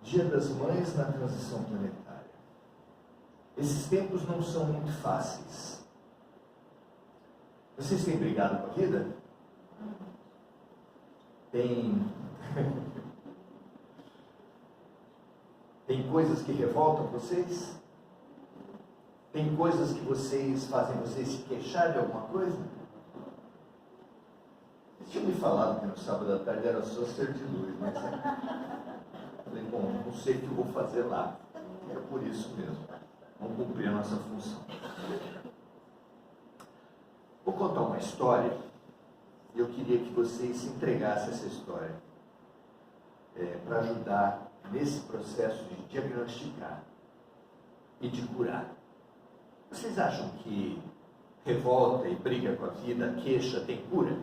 Dia das Mães na transição planetária. Esses tempos não são muito fáceis. Vocês têm brigado com a vida? Tem coisas que revoltam vocês? Tem coisas que fazem vocês se queixar de alguma coisa? Vocês tinham me falado que no sábado à tarde era só ser de luz, mas falei, bom, não sei o que eu vou fazer lá. É por isso mesmo. Vamos cumprir a nossa função. Vou contar uma história e eu queria que vocês se entregassem a essa história para ajudar nesse processo de diagnosticar e de curar. Vocês acham que revolta e briga com a vida, queixa, tem cura?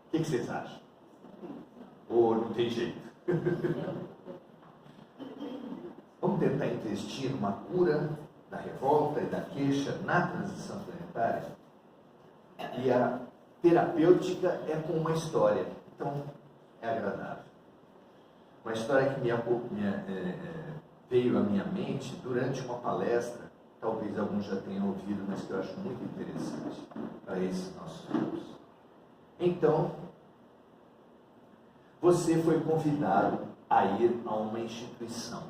O que vocês acham? Ou não tem jeito? Vamos tentar investir numa cura da revolta e da queixa na transição planetária? E a terapêutica é com uma história, então é agradável. Uma história que veio à minha mente durante uma palestra, talvez alguns já tenham ouvido, mas que eu acho muito interessante para esses nossos grupos. Então, você foi convidado a ir a uma instituição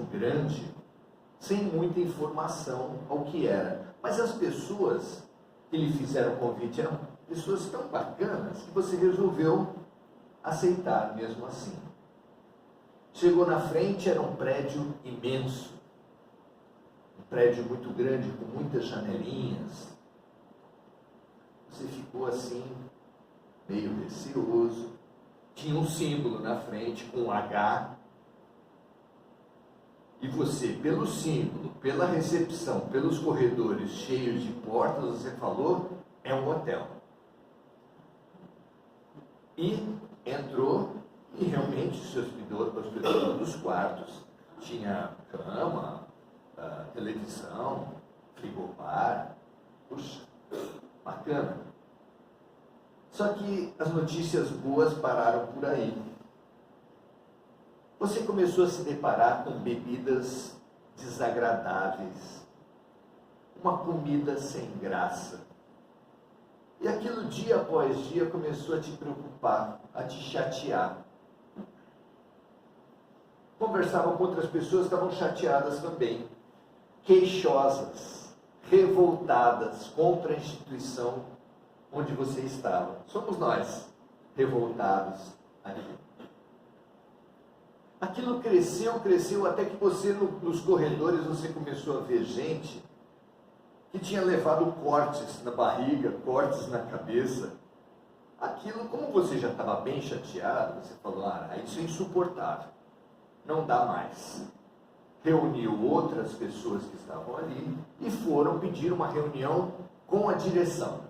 grande, sem muita informação ao que era. Mas as pessoas que lhe fizeram o convite eram pessoas tão bacanas que você resolveu aceitar mesmo assim. Chegou na frente, era um prédio imenso, um prédio muito grande, com muitas janelinhas. Você ficou assim, meio receoso. Tinha um símbolo na frente com um H. E você, pelo símbolo, pela recepção, pelos corredores cheios de portas, você falou, é um hotel. E entrou e realmente se hospedou nos quartos. Tinha cama, televisão, frigobar. Puxa, bacana. Só que as notícias boas pararam por aí. Você começou a se deparar com bebidas desagradáveis, uma comida sem graça. E aquilo dia após dia começou a te preocupar, a te chatear. Conversava com outras pessoas que estavam chateadas também, queixosas, revoltadas contra a instituição onde você estava. Somos nós, revoltados ali. Aquilo cresceu, até que você, nos corredores, você começou a ver gente que tinha levado cortes na barriga, cortes na cabeça. Aquilo, como você já estava bem chateado, você falou, isso é insuportável, não dá mais. Reuniu outras pessoas que estavam ali e foram pedir uma reunião com a direção.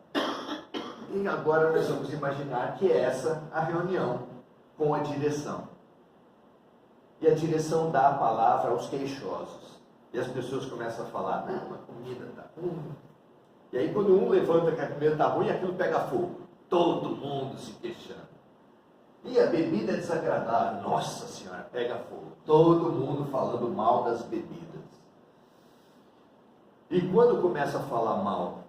E agora nós vamos imaginar que é essa a reunião com a direção. E a direção dá a palavra aos queixosos. E as pessoas começam a falar, não, a comida está ruim. E aí quando um levanta que a comida está ruim, aquilo pega fogo. Todo mundo se queixando. E a bebida é desagradável. Nossa Senhora, pega fogo. Todo mundo falando mal das bebidas. E quando começa a falar mal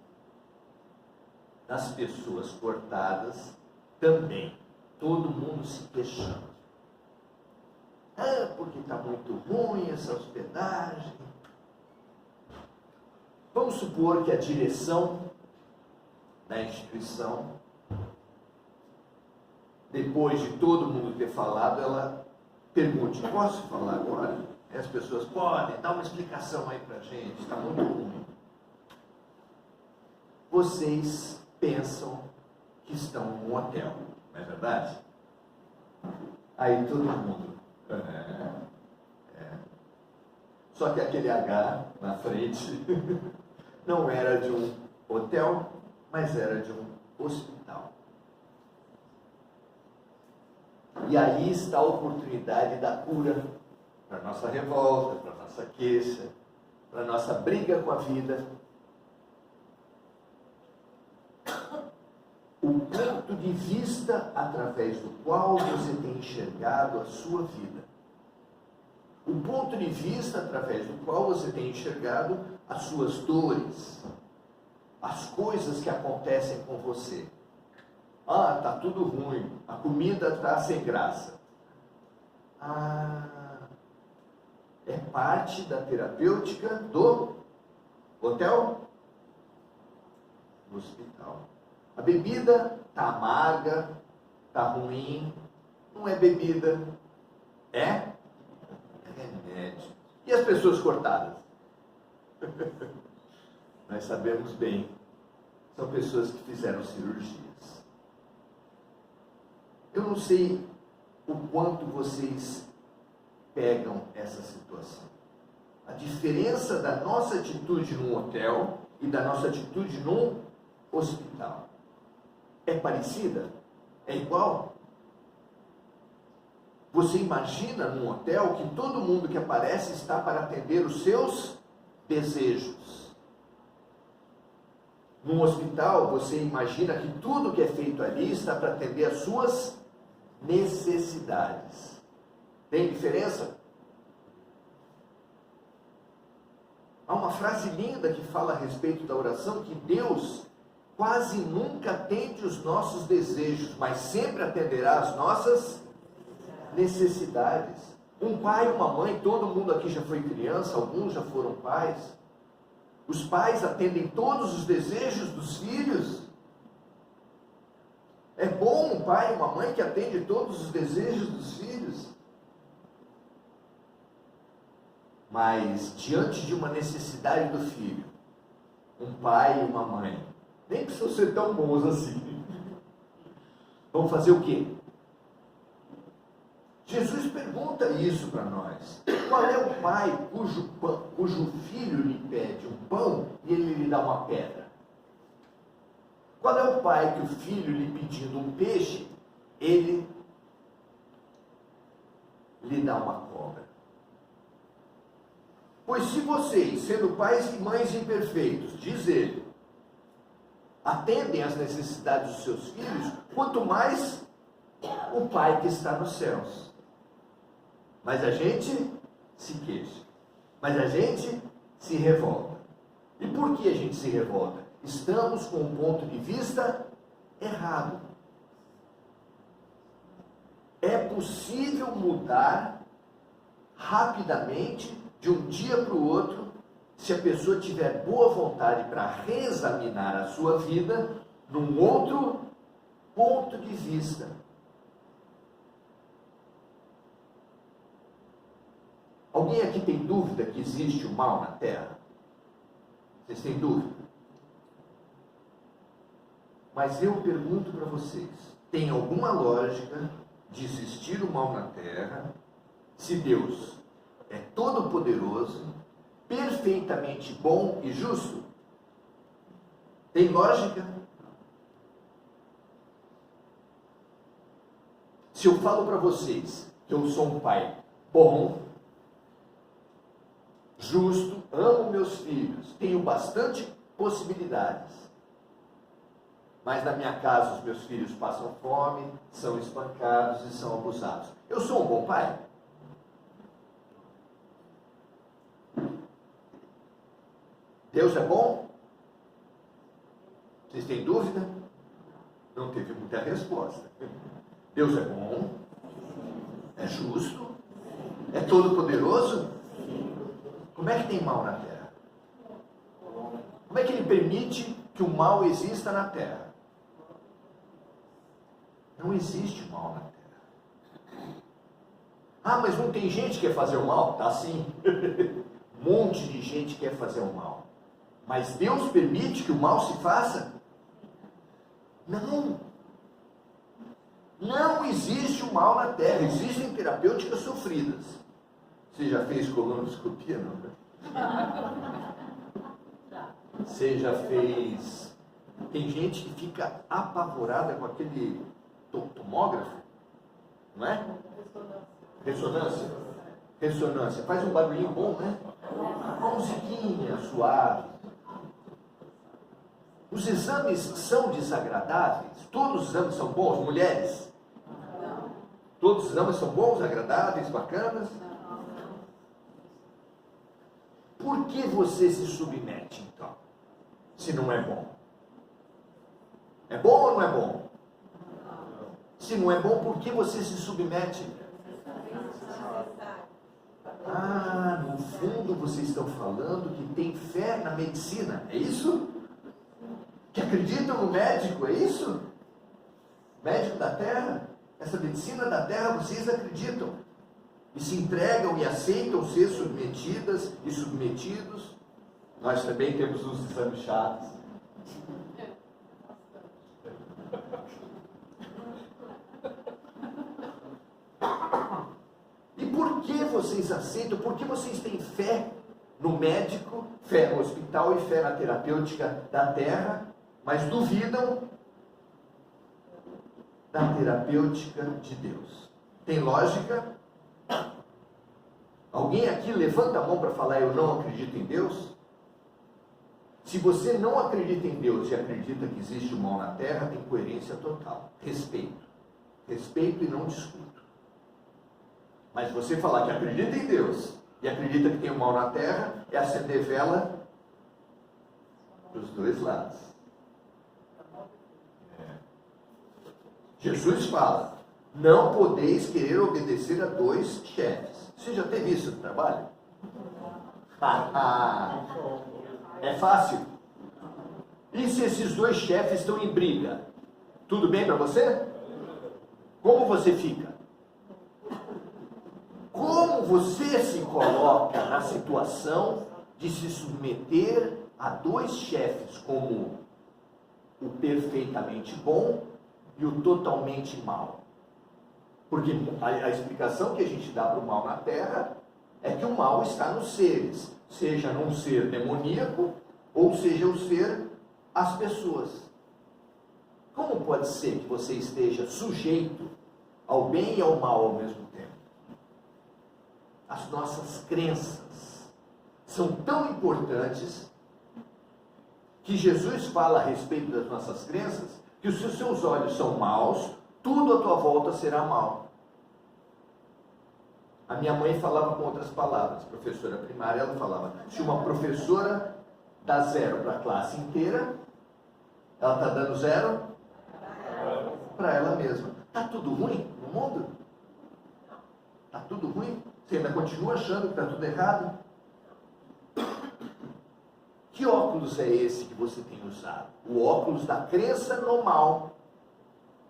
das pessoas cortadas, também. Todo mundo se queixando. Porque está muito ruim essa hospedagem. Vamos supor que a direção da instituição, depois de todo mundo ter falado, ela pergunte, posso falar agora? E as pessoas podem, dá uma explicação aí para a gente, está muito ruim. Vocês pensam que estão num hotel, não é verdade? Aí todo mundo... Só que aquele H na frente não era de um hotel, mas era de um hospital. E aí está a oportunidade da cura para a nossa revolta, para a nossa queixa, para a nossa briga com a vida. O ponto ponto de vista através do qual você tem enxergado a sua vida. O ponto de vista através do qual você tem enxergado as suas dores, as coisas que acontecem com você. Ah, está tudo ruim, a comida está sem graça. Ah, é parte da terapêutica do hotel? Do hospital. A bebida está amarga, está ruim, não é bebida, é remédio. E as pessoas cortadas? Nós sabemos bem, são pessoas que fizeram cirurgias. Eu não sei o quanto vocês pegam essa situação. A diferença da nossa atitude num hotel e da nossa atitude num hospital é parecida? É igual? Você imagina num hotel que todo mundo que aparece está para atender os seus desejos. Num hospital, você imagina que tudo que é feito ali está para atender as suas necessidades. Tem diferença? Há uma frase linda que fala a respeito da oração, que Deus quase nunca atende os nossos desejos, mas sempre atenderá as nossas necessidades. Um pai, uma mãe, todo mundo aqui já foi criança, alguns já foram pais. Os pais atendem todos os desejos dos filhos. É bom um pai e uma mãe que atende todos os desejos dos filhos. Mas, diante de uma necessidade do filho, um pai e uma mãe, nem precisam ser tão bons assim, vão fazer o quê? Jesus pergunta isso para nós. Qual é o pai cujo filho lhe pede um pão e ele lhe dá uma pedra? Qual é o pai que o filho lhe pedindo um peixe, ele lhe dá uma cobra? Pois se vocês, sendo pais e mães imperfeitos, diz ele, atendem às necessidades dos seus filhos, quanto mais o Pai que está nos céus. Mas a gente se queixa, mas a gente se revolta. E por que a gente se revolta? Estamos com um ponto de vista errado. É possível mudar rapidamente, de um dia para o outro, se a pessoa tiver boa vontade para reexaminar a sua vida num outro ponto de vista. Alguém aqui tem dúvida que existe o mal na Terra? Vocês têm dúvida? Mas eu pergunto para vocês, tem alguma lógica de existir o mal na Terra se Deus é todo poderoso, perfeitamente bom e justo? Tem lógica? Se eu falo para vocês que eu sou um pai bom, justo, amo meus filhos, tenho bastante possibilidades, mas na minha casa os meus filhos passam fome, são espancados e são abusados, eu sou um bom pai? Deus é bom? Vocês têm dúvida? Não teve muita resposta. Deus é bom? É justo? É todo poderoso? Como é que tem mal na Terra? Como é que Ele permite que o mal exista na Terra? Não existe mal na Terra. Ah, mas não tem gente que quer fazer o mal? Tá sim. Um monte de gente quer fazer o mal. Mas Deus permite que o mal se faça? Não. Não existe o mal na Terra. Existem terapêuticas sofridas. Você já fez colonoscopia, não? Você já fez... Tem gente que fica apavorada com aquele tomógrafo, não é? Ressonância. Ressonância. Faz um barulhinho bom, né? Uma musiquinha suave. Os exames são desagradáveis? Todos os exames são bons, mulheres? Todos os exames são bons, agradáveis, bacanas? Por que você se submete, então, se não é bom? É bom ou não é bom? Se não é bom, por que você se submete? Ah, no fundo vocês estão falando que tem fé na medicina, é isso? Que acreditam no médico, é isso? Médico da terra? Essa medicina da terra vocês acreditam? E se entregam e aceitam ser submetidas e submetidos? Nós também temos uns exames chatos. E por que vocês aceitam? Por que vocês têm fé no médico, fé no hospital e fé na terapêutica da terra, mas duvidam da terapêutica de Deus? Tem lógica? Alguém aqui levanta a mão para falar: eu não acredito em Deus? Se você não acredita em Deus e acredita que existe o mal na terra, tem coerência total. Respeito. Respeito e não discuto. Mas você falar que acredita em Deus e acredita que tem o mal na terra, é acender vela dos dois lados. Jesus fala: não podeis querer obedecer a dois chefes. Você já teve isso no trabalho? É fácil? E se esses dois chefes estão em briga? Tudo bem para você? Como você fica? Como você se coloca na situação de se submeter a dois chefes, como o perfeitamente bom e o totalmente mal? Porque a explicação que a gente dá para o mal na terra é que o mal está nos seres, seja num ser demoníaco ou seja o ser as pessoas. Como pode ser que você esteja sujeito ao bem e ao mal ao mesmo tempo? As nossas crenças são tão importantes que Jesus fala a respeito das nossas crenças, que se os seus olhos são maus, tudo à tua volta será mal. A minha mãe falava com outras palavras, professora primária, ela falava: se uma professora dá 0 para a classe inteira, ela está dando 0 para ela mesma. Está tudo ruim no mundo? Está tudo ruim? Você ainda continua achando que está tudo errado? Que óculos é esse que você tem usado? O óculos da crença no mal.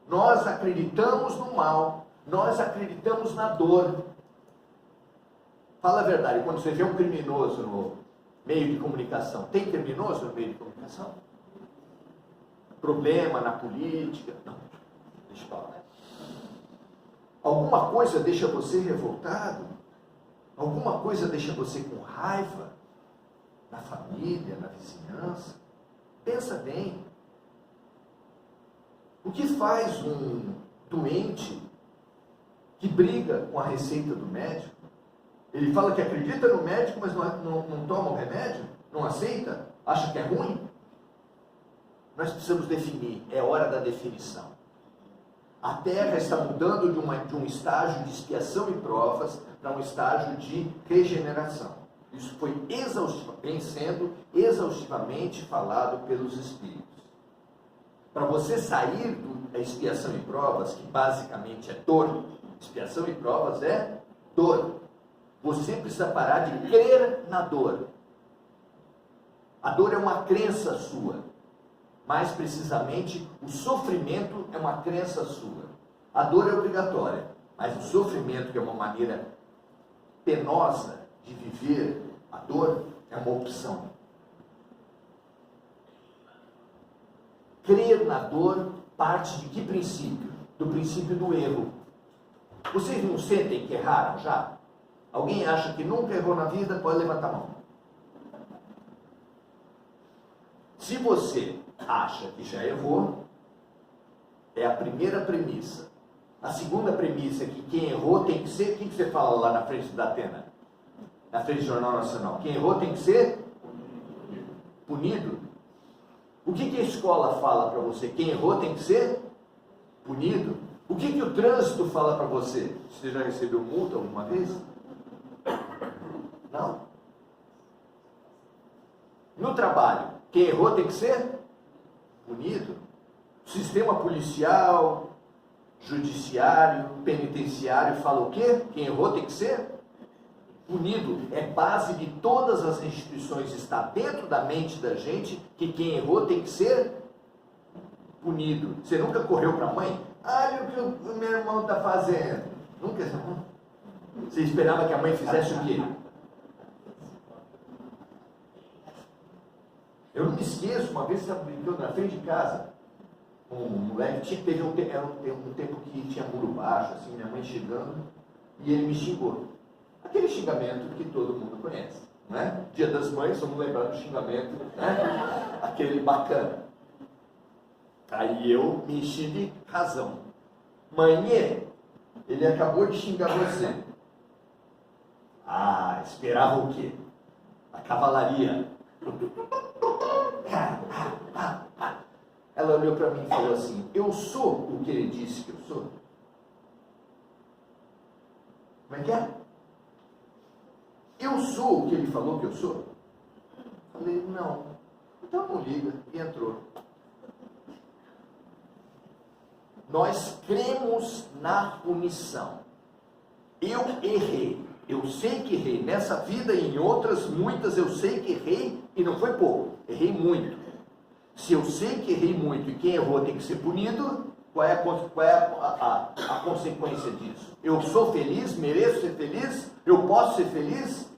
Nós acreditamos no mal. Nós acreditamos na dor. Fala a verdade, quando você vê um criminoso no meio de comunicação, tem criminoso no meio de comunicação? Problema na política? Não, deixa eu falar. Alguma coisa deixa você revoltado? Alguma coisa deixa você com raiva? Na família, na vizinhança? Pensa bem. O que faz um doente que briga com a receita do médico? Ele fala que acredita no médico, mas não toma o remédio? Não aceita? Acha que é ruim? Nós precisamos definir, é hora da definição. A Terra está mudando de um estágio de expiação e provas para um estágio de regeneração. Isso vem sendo exaustivamente falado pelos Espíritos. Para você sair da expiação e provas, que basicamente é dor, expiação e provas é dor. Você precisa parar de crer na dor. A dor é uma crença sua. Mais precisamente, o sofrimento é uma crença sua. A dor é obrigatória, mas o sofrimento, que é uma maneira penosa de viver a dor, é uma opção. Crer na dor parte de que princípio? Do princípio do erro. Vocês não sentem que erraram já? Alguém acha que nunca errou na vida? Pode levantar a mão. Se você acha que já errou, é a primeira premissa. A segunda premissa é que quem errou tem que ser... O que você fala lá na frente da Atena? Na frente do Jornal Nacional. Quem errou tem que ser punido. O que a escola fala para você? Quem errou tem que ser punido. O que o trânsito fala para você? Você já recebeu multa alguma vez? Não. No trabalho, quem errou tem que ser punido. Sistema policial, judiciário, penitenciário fala o quê? Quem errou tem que ser punido. É base de todas as instituições, está dentro da mente da gente que quem errou tem que ser punido. Você nunca correu para a mãe? Olha o que o meu irmão está fazendo. Nunca. Você esperava que a mãe fizesse o quê? Eu não me esqueço, uma vez eu estava brincando na frente de casa, um moleque, teve um tempo que tinha muro baixo, assim, minha mãe chegando, e ele me xingou. Aquele xingamento que todo mundo conhece, não é? Dia das Mães, vamos lembrar do xingamento, né? Aquele bacana. Aí eu me enchi de razão. Mãe, ele acabou de xingar você. Ah, esperava o quê? A cavalaria. Ela olhou para mim e falou assim: eu sou o que ele disse que eu sou? Como é que é? Eu sou o que ele falou que eu sou? Falei, não. Então não liga. E entrou. Nós cremos na punição. Eu errei. Eu sei que errei. Nessa vida e em outras, muitas, eu sei que errei e não foi pouco. Errei muito. Se eu sei que errei muito e quem errou tem que ser punido, qual é a consequência disso? Eu sou feliz? Mereço ser feliz? Eu posso ser feliz?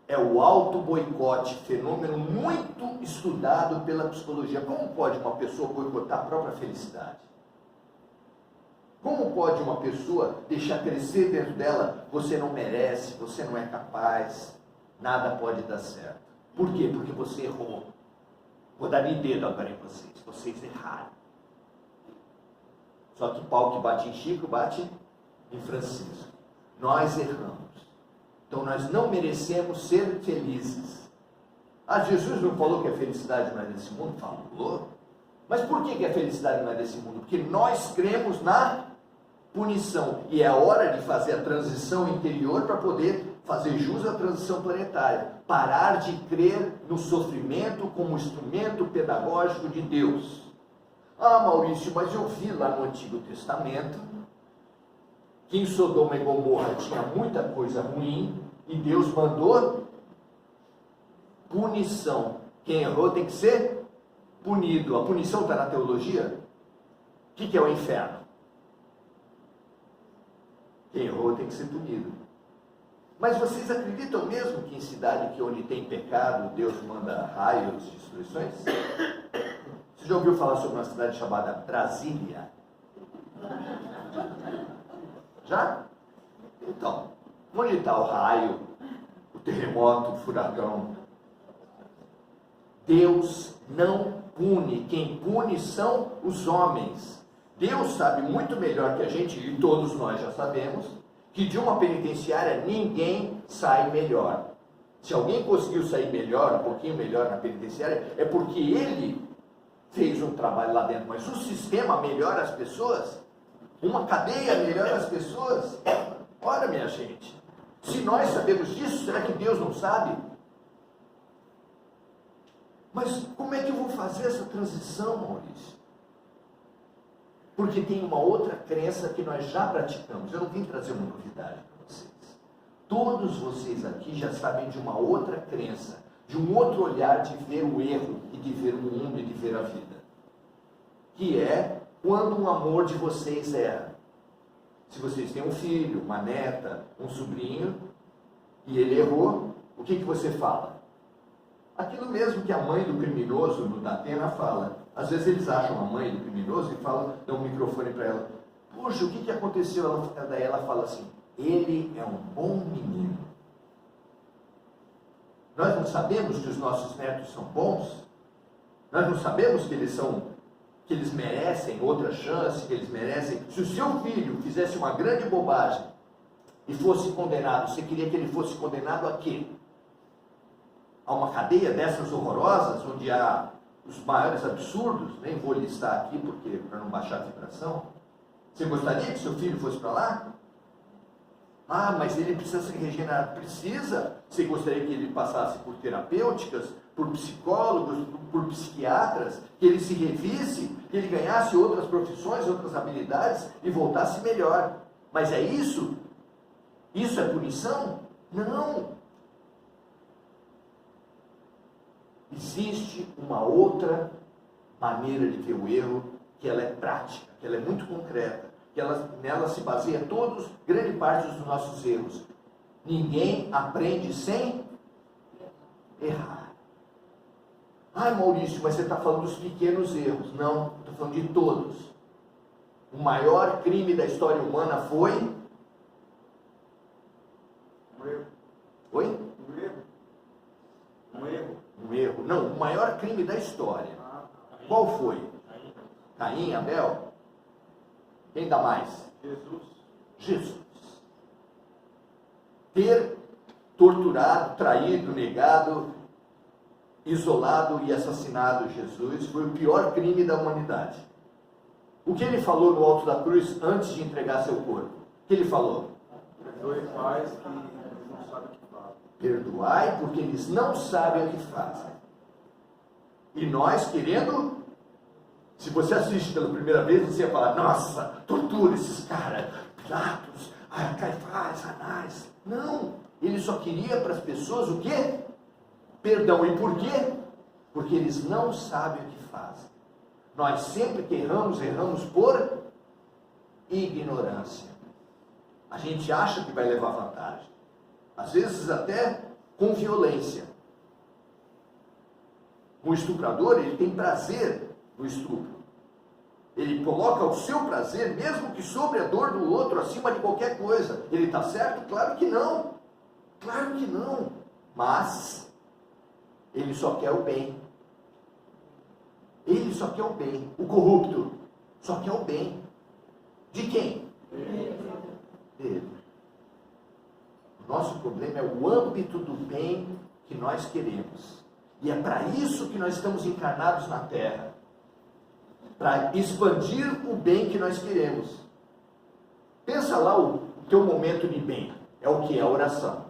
É o auto-boicote, fenômeno muito estudado pela psicologia. Como pode uma pessoa boicotar a própria felicidade? Como pode uma pessoa deixar crescer dentro dela, você não merece, você não é capaz, nada pode dar certo? Por quê? Porque você errou. Vou dar de dedo agora em vocês erraram. Só que pau que bate em Chico, bate em Francisco. Nós erramos. Então nós não merecemos ser felizes. Ah, Jesus não falou que a felicidade não é desse mundo? Falou. Mas por que a felicidade não é desse mundo? Porque nós cremos na punição. E é a hora de fazer a transição interior para poder fazer jus à transição planetária. Parar de crer no sofrimento como instrumento pedagógico de Deus. Ah, Maurício, mas eu vi lá no Antigo Testamento que em Sodoma e Gomorra tinha muita coisa ruim e Deus mandou punição. Quem errou tem que ser punido. A punição está na teologia? O que é o inferno? Quem errou tem que ser punido. Mas vocês acreditam mesmo que em cidade onde tem pecado, Deus manda raios, destruições? Você já ouviu falar sobre uma cidade chamada Brasília? Já? Então, onde está o raio, o terremoto, o furacão? Deus não pune. Quem pune são os homens. Deus sabe muito melhor que a gente, e todos nós já sabemos, que de uma penitenciária ninguém sai melhor. Se alguém conseguiu sair melhor, um pouquinho melhor na penitenciária, é porque ele fez um trabalho lá dentro. Mas o sistema melhora as pessoas? Uma cadeia melhora as pessoas? Ora, minha gente, se nós sabemos disso, será que Deus não sabe? Mas como é que eu vou fazer essa transição, Maurício? Porque tem uma outra crença que nós já praticamos. Eu não vim trazer uma novidade para vocês. Todos vocês aqui já sabem de uma outra crença, de um outro olhar de ver o erro e de ver o mundo e de ver a vida. Que é quando um amor de vocês erra. Se vocês têm um filho, uma neta, um sobrinho, e ele errou, o que você fala? Aquilo mesmo que a mãe do criminoso no Datena fala. Às vezes eles acham a mãe do criminoso e falam, dão um microfone para ela. Puxa, o que aconteceu? Daí ela fala assim, ele é um bom menino. Nós não sabemos que os nossos netos são bons? Nós não sabemos que eles merecem outra chance, que eles merecem... Se o seu filho fizesse uma grande bobagem e fosse condenado, você queria que ele fosse condenado a quê? a uma cadeia dessas horrorosas, onde há os maiores absurdos, nem vou listar aqui porque para não baixar a vibração. Você gostaria que seu filho fosse para lá? Ah, mas ele precisa se regenerar. Precisa. Você gostaria que ele passasse por terapêuticas, por psicólogos, por psiquiatras, que ele se revisse, que ele ganhasse outras profissões, outras habilidades e voltasse melhor. Mas é isso? Isso é punição? Não. Existe uma outra maneira de ver o erro, que ela é prática, que ela é muito concreta, que nela se baseia grande parte dos nossos erros. Ninguém aprende sem errar. Ah, Maurício, mas você está falando dos pequenos erros. Não, estou falando de todos. O maior crime da história humana foi... Um erro. Oi? Um erro. Um erro. Um erro. Não, o maior crime da história. Qual foi? Caim, Abel? Quem dá mais? Jesus. Ter torturado, traído, negado, isolado e assassinado Jesus foi o pior crime da humanidade. O que ele falou no alto da cruz antes de entregar seu corpo? O que ele falou? Perdoe, pais, que eles não sabem o que fazem. Perdoai, porque eles não sabem o que fazem. E nós querendo... Se você assiste pela primeira vez, você ia falar, nossa, tortura esses caras, Pilatos, Caifás, Anás. Não, ele só queria para as pessoas o quê? Perdão. E por quê? Porque eles não sabem o que fazem. Nós sempre que erramos por ignorância. A gente acha que vai levar vantagem. Às vezes até com violência. O estuprador, ele tem prazer no estupro. Ele coloca o seu prazer, mesmo que sobre a dor do outro, acima de qualquer coisa. Ele está certo? Claro que não. Claro que não. Mas ele só quer o bem. Ele só quer o bem. O corrupto só quer o bem. De quem? Dele. O nosso problema é o âmbito do bem que nós queremos. E é para isso que nós estamos encarnados na Terra. Para expandir o bem que nós queremos. Pensa lá o teu momento de bem. É o que? A oração.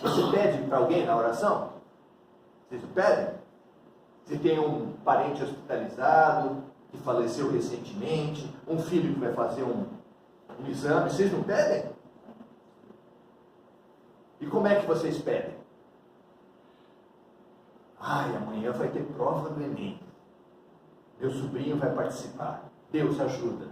Você pede para alguém na oração? Vocês pedem? Você tem um parente hospitalizado, que faleceu recentemente, um filho que vai fazer um exame, vocês não pedem? E como é que vocês pedem? Ai, amanhã vai ter prova do Enem. Meu sobrinho vai participar. Deus ajuda.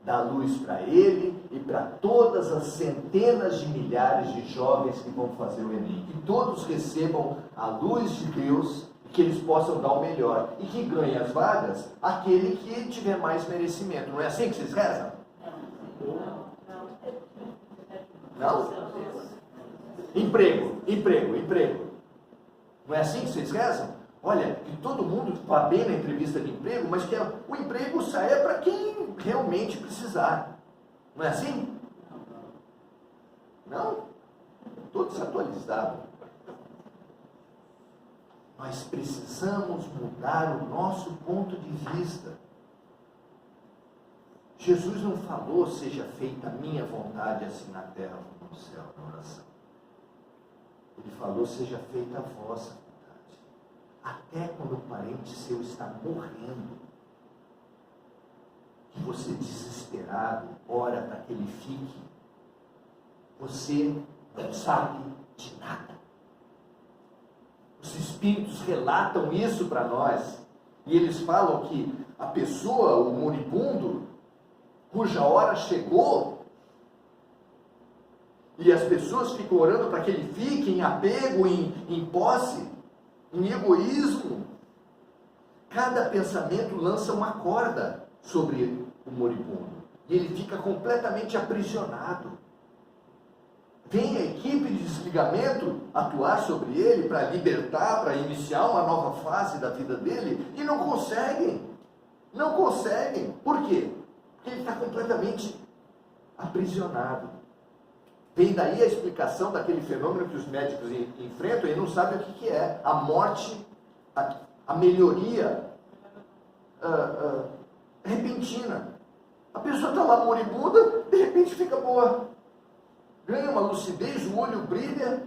Dá luz para ele e para todas as centenas de milhares de jovens que vão fazer o Enem. Que todos recebam a luz de Deus e que eles possam dar o melhor. E que ganhe as vagas aquele que tiver mais merecimento. Não é assim que vocês rezam? Não? Emprego. Não é assim que vocês rezam? Olha, que todo mundo vá bem na entrevista de emprego, mas que o emprego saia para quem realmente precisar. Não é assim? Não? Estou desatualizado. Nós precisamos mudar o nosso ponto de vista. Jesus não falou, seja feita a minha vontade, assim na terra como no céu, na oração. Ele falou, seja feita a vossa vontade. Até quando o parente seu está morrendo, que você desesperado ora para que ele fique, você não sabe de nada. Os Espíritos relatam isso para nós, e eles falam que a pessoa, o moribundo, cuja hora chegou, e as pessoas ficam orando para que ele fique em apego, em posse, em egoísmo. Cada pensamento lança uma corda sobre o moribundo, e ele fica completamente aprisionado. Vem a equipe de desligamento atuar sobre ele para libertar, para iniciar uma nova fase da vida dele, e não conseguem. Não conseguem. Por quê? Porque ele está completamente aprisionado. Vem daí a explicação daquele fenômeno que os médicos enfrentam e não sabem o que é. A morte, a melhoria repentina. A pessoa está lá moribunda, de repente fica boa. Ganha uma lucidez, o olho brilha,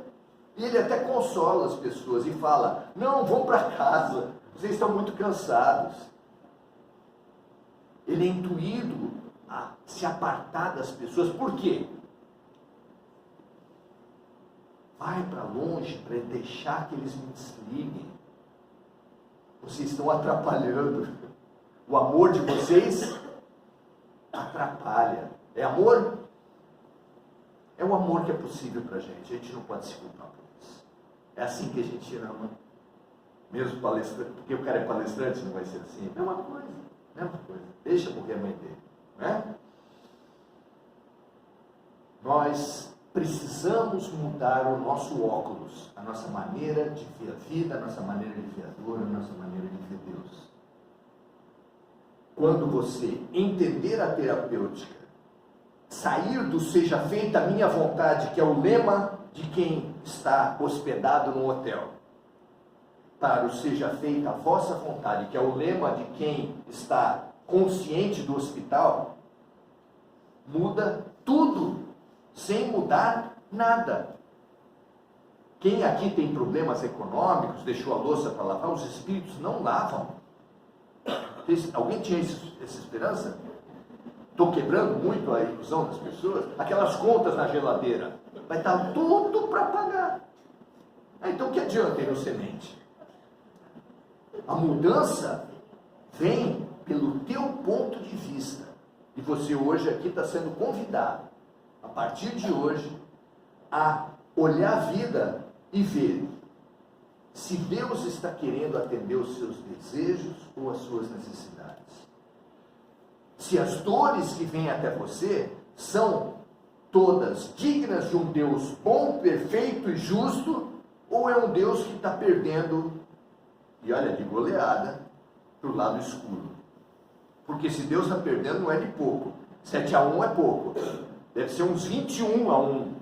e ele até consola as pessoas e fala: não, vão para casa, vocês estão muito cansados. Ele é intuído a se apartar das pessoas. Por quê? Vai para longe para deixar que eles me desliguem. Vocês estão atrapalhando. O amor de vocês atrapalha. É amor? É o amor que é possível para a gente não pode se culpar por isso. É assim que a gente ama. Mesmo palestrante, porque o cara é palestrante, não vai ser assim. Mesma coisa. Deixa morrer a mãe dele. Né? Nós precisamos mudar o nosso óculos, a nossa maneira de ver a vida, a nossa maneira de ver a dor, a nossa maneira de ver Deus. Quando você entender a terapêutica, sair do seja feita a minha vontade, que é o lema de quem está hospedado no hotel, para o seja feita a vossa vontade, que é o lema de quem está consciente do hospital, muda tudo, sem mudar nada. Quem aqui tem problemas econômicos, deixou a louça para lavar, os espíritos não lavam. Alguém tinha essa esperança? Estou quebrando muito a ilusão das pessoas. Aquelas contas na geladeira, vai estar tudo para pagar. Então o que adianta ir no semente? A mudança vem pelo teu ponto de vista. E você hoje aqui está sendo convidado, a partir de hoje, a olhar a vida e ver se Deus está querendo atender os seus desejos ou as suas necessidades. Se as dores que vêm até você são todas dignas de um Deus bom, perfeito e justo, ou é um Deus que está perdendo, e olha, de goleada, para o lado escuro. Porque se Deus está perdendo, não é de pouco. 7-1 é pouco. Deve ser uns 21-1.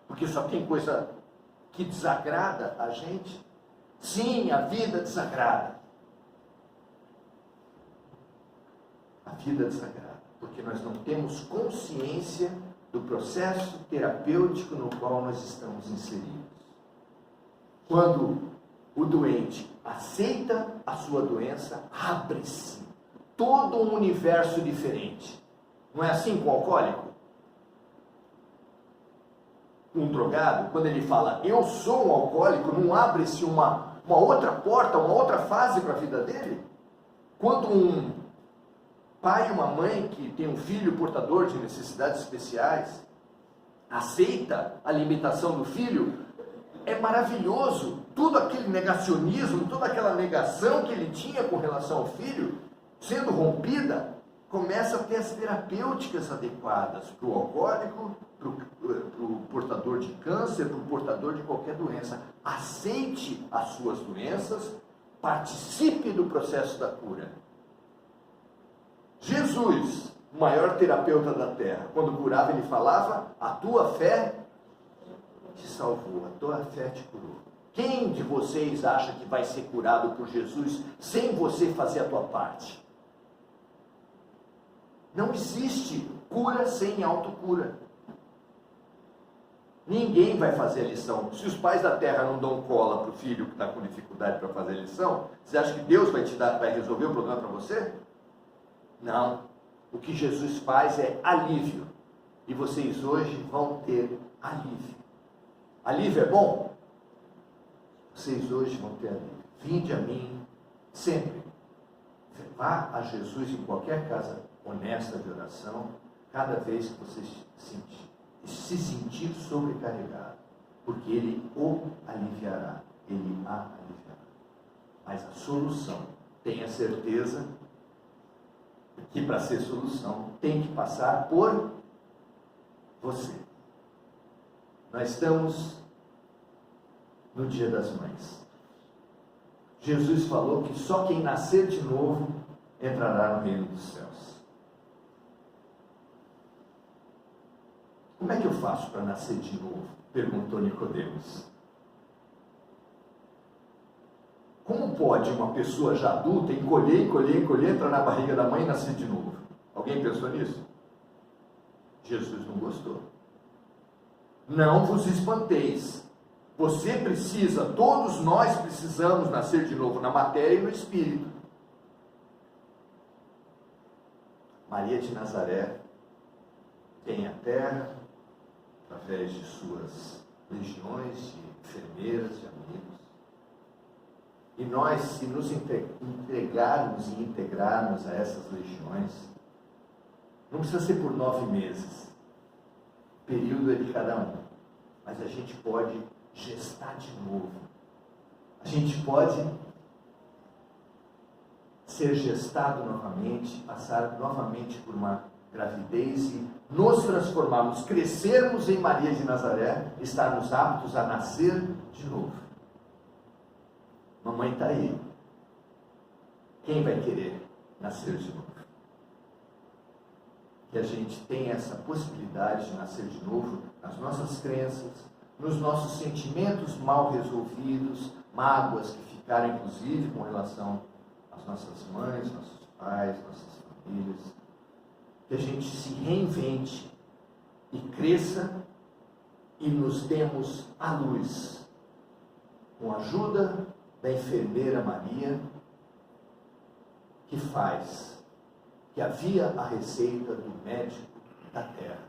Porque só tem coisa que desagrada a gente. Sim, a vida desagrada. A vida desagrada. Porque nós não temos consciência do processo terapêutico no qual nós estamos inseridos. Quando o doente aceita a sua doença, abre-se todo um universo diferente. Não é assim com o alcoólico? Um drogado, quando ele fala, eu sou um alcoólico, não abre-se uma outra porta, uma outra fase para a vida dele? Quando um pai e uma mãe que tem um filho portador de necessidades especiais, aceita a limitação do filho, é maravilhoso. Tudo aquele negacionismo, toda aquela negação que ele tinha com relação ao filho, sendo rompida, começa a ter as terapêuticas adequadas para o alcoólico, para o portador de câncer, para o portador de qualquer doença. Aceite as suas doenças, participe do processo da cura. Jesus, o maior terapeuta da terra, quando curava ele falava, a tua fé te salvou, a tua fé te curou. Quem de vocês acha que vai ser curado por Jesus sem você fazer a tua parte? Não existe cura sem autocura. Ninguém vai fazer a lição. Se os pais da terra não dão cola para o filho que está com dificuldade para fazer a lição, você acha que Deus vai resolver o problema para você? Não. O que Jesus faz é alívio. E vocês hoje vão ter alívio. Alívio é bom? Vocês hoje vão ter alívio. Vinde a mim sempre. Vá a Jesus em qualquer casa honesta de oração, cada vez que você se sentir sobrecarregado, porque Ele o aliviará, Ele a aliviará. Mas a solução, tenha certeza que para ser solução, tem que passar por você. Nós estamos no Dia das Mães. Jesus falou que só quem nascer de novo entrará no reino dos céus. Como é que eu faço para nascer de novo? Perguntou Nicodemos. Como pode uma pessoa já adulta encolher, entrar na barriga da mãe e nascer de novo? Alguém pensou nisso? Jesus não gostou. Não vos espanteis. Você precisa, todos nós precisamos nascer de novo na matéria e no espírito. Maria de Nazaré tem a terra, através de suas legiões de enfermeiras e amigos. E nós, se nos entregarmos e integrarmos a essas legiões, não precisa ser por 9 meses. O período é de cada um. Mas a gente pode gestar de novo. A gente pode ser gestado novamente, passar novamente por uma gravidez e nos transformarmos, crescermos em Maria de Nazaré, estarmos aptos a nascer de novo. Mamãe está aí. Quem vai querer nascer de novo? Que a gente tenha essa possibilidade de nascer de novo nas nossas crenças, nos nossos sentimentos mal resolvidos, mágoas que ficaram inclusive com relação às nossas mães, nossos pais, nossas famílias. Que a gente se reinvente e cresça e nos demos à luz, com a ajuda da enfermeira Maria, que faz, que havia a receita do médico da terra,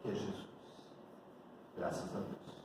que é Jesus. Graças a Deus.